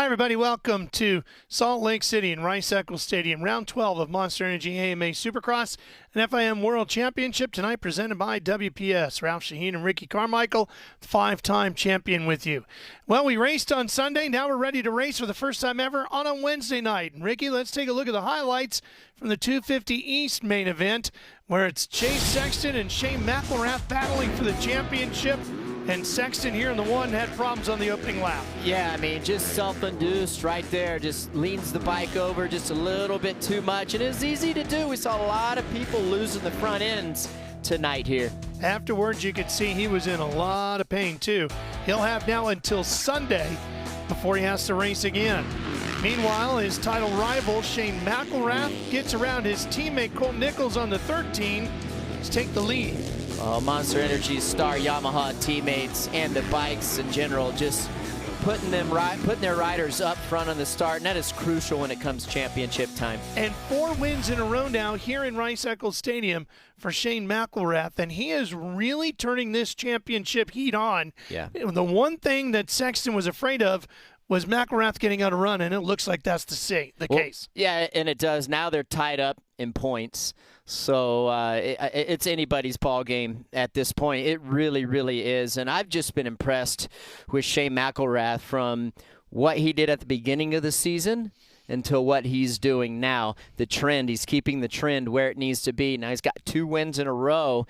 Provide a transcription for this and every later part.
Hi, everybody. Welcome to Salt Lake City and Rice-Eccles Stadium, round 12 of Monster Energy AMA Supercross and FIM World Championship tonight, presented by WPS. Ralph Sheheen and Ricky Carmichael, five-time champion with you. Well, we raced on Sunday. Now we're ready to race for the first time ever on a Wednesday night. And Ricky, let's take a look at the highlights from the 250 East main event, where it's Chase Sexton and Shane McElrath battling for the championship. And Sexton here in the one had problems on the opening lap. Yeah, I mean, just self-induced right there. Just leans the bike over just a little bit too much. And it was easy to do. We saw a lot of people losing the front ends tonight here. Afterwards, you could see he was in a lot of pain, too. He'll have now until Sunday before he has to race again. Meanwhile, his title rival, Shane McElrath, gets around his teammate Cole Nichols on the 13 to take the lead. Monster Energy's star Yamaha teammates and the bikes in general just putting their riders up front on the start, and that is crucial when it comes championship time. And 4 wins in a row now here in Rice-Eccles Stadium for Shane McElrath, and he is really turning this championship heat on. Yeah. The one thing that Sexton was afraid of was McElrath getting out of run, and it looks like that's the case. Yeah, and it does. Now they're tied up in points. So it's anybody's ball game at this point. It really, really is. And I've just been impressed with Shane McElrath from what he did at the beginning of the season until what he's doing now. The trend, he's keeping the trend where it needs to be. Now he's got 2 wins in a row.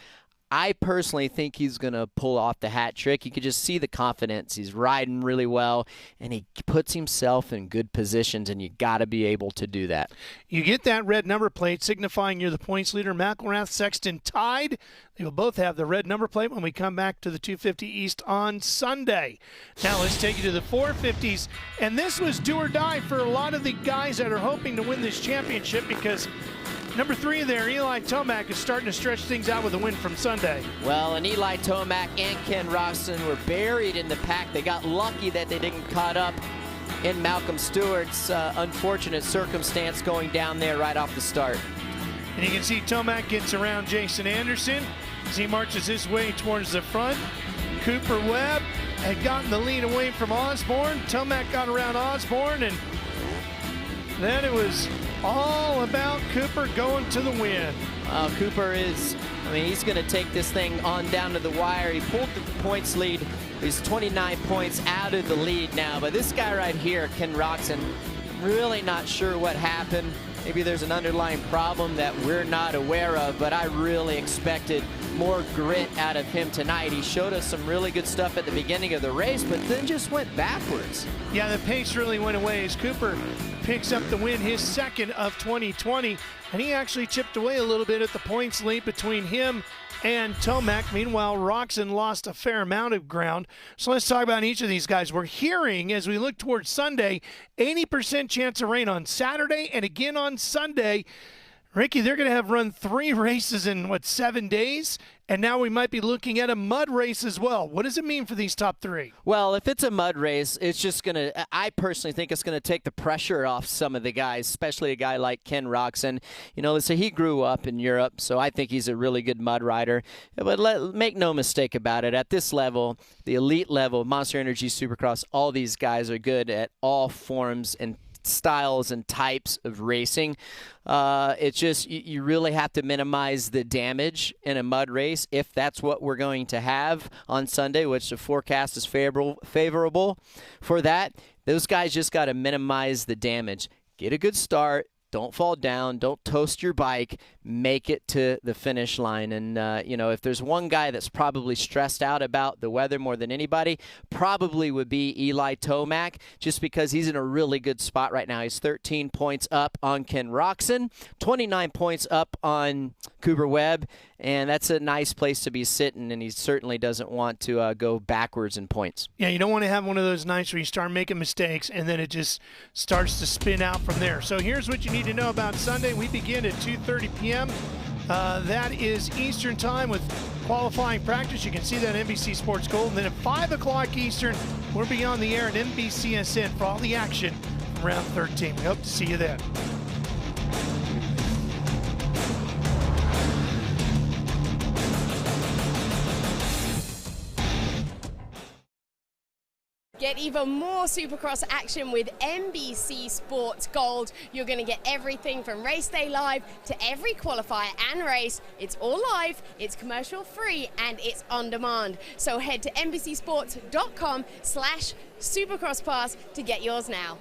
I personally think he's going to pull off the hat trick. You could just see the confidence. He's riding really well, and he puts himself in good positions, and you got to be able to do that. You get that red number plate signifying you're the points leader. McElrath, Sexton tied. They will both have the red number plate when we come back to the 250 East on Sunday. Now let's take you to the 450s, and this was do or die for a lot of the guys that are hoping to win this championship, because number 3 there, Eli Tomac, is starting to stretch things out with a win from Sunday. Well, and Eli Tomac and Ken Roczen were buried in the pack. They got lucky that they didn't caught up in Malcolm Stewart's unfortunate circumstance going down there right off the start. And you can see Tomac gets around Jason Anderson as he marches his way towards the front. Cooper Webb had gotten the lead away from Osborne. Tomac got around Osborne, and then it was all about Cooper going to the win. Cooper is, he's going to take this thing on down to the wire. He pulled the points lead. He's 29 points out of the lead now. But this guy right here, Ken Roczen, really not sure what happened. Maybe there's an underlying problem that we're not aware of, but I really expected more grit out of him tonight. He showed us some really good stuff at the beginning of the race, but then just went backwards. Yeah, the pace really went away as Cooper picks up the win, his second of 2020, and he actually chipped away a little bit at the points lead between him and Tomac. Meanwhile, Roczen lost a fair amount of ground. So let's talk about each of these guys. We're hearing, as we look towards Sunday, 80% chance of rain on Saturday and again on Sunday. Ricky, they're going to have run 3 races in, 7 days? And now we might be looking at a mud race as well. What does it mean for these top 3? Well, if it's a mud race, it's just going to, I personally think it's going to take the pressure off some of the guys, especially a guy like Ken Roczen. So he grew up in Europe, so I think he's a really good mud rider. But make no mistake about it, at this level, the elite level, Monster Energy Supercross, all these guys are good at all forms and styles and types of racing. It's just you really have to minimize the damage in a mud race if that's what we're going to have on Sunday, which the forecast is favorable for that. Those guys just got to minimize the damage. Get a good start. Don't fall down. Don't toast your bike. Make it to the finish line. And, if there's one guy that's probably stressed out about the weather more than anybody, probably would be Eli Tomac, just because he's in a really good spot right now. He's 13 points up on Ken Roczen, 29 points up on Cooper Webb, and that's a nice place to be sitting, and he certainly doesn't want to go backwards in points. Yeah, you don't want to have one of those nights where you start making mistakes and then it just starts to spin out from there. So here's what you need to know about Sunday. We begin at 2:30 p.m. That is Eastern time with qualifying practice. You can see that on NBC Sports Gold. And then at 5 o'clock Eastern, we'll be on the air at NBCSN for all the action from round 13. We hope to see you then. Get even more Supercross action with NBC Sports Gold. You're going to get everything from race day live to every qualifier and race. It's all live, it's commercial free, and it's on demand. So head to NBCsports.com/Supercross Pass to get yours now.